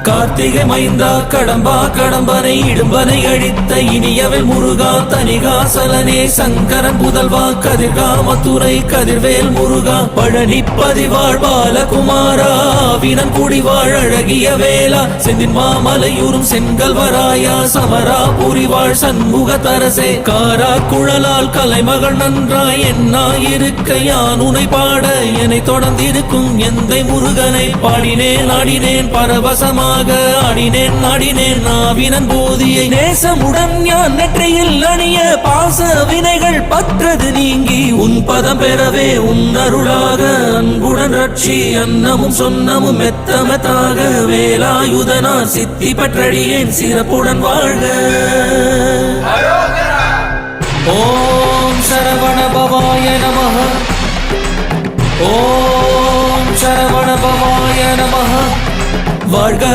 கார்த்திகை மைந்தா கடம்பா கடம்பனை இடும்பனை அழித்த இனியவள் முருகா தனிகாசலனே சங்கரன் புதல்வா கதிர்கா மத்துரை கதிர்வேல் முருகா பழனி பதிவாழ் பாலகுமாரா வினன் குடிவாழ் அழகிய வேளா செந்தின் மாமலையூரும் செங்கல்வராயா சமரா புரிவாழ் சண்முக தரசே காரா குழலால் கலைமகள் நன்றாய் என்னாயிருக்க யான் உனை பாட என்னை தொடர்ந்திருக்கும் எந்தை முருகனை பாடினேன் ஆடினேன் பரவசமாக ஆடினேன் ஆடினேன் நாவினன் போதியை நேசமுடன் ஞான் நெற்றியில் அணிய பாச வினைகள் பற்றது நீங்கி உன் பதம் பெறவே உன் அருளாக அன்புடன் ரட்சி அன்னமும் சொன்னமும் மெத்தமெத்தாக வேலாயுதனா சித்தி பற்றடியேன் சிறப்புடன் வாழ்க. ஓம் சரவண பவாய நமஹ. ஓம் சரவண பவாய நமஹ. வாழ்க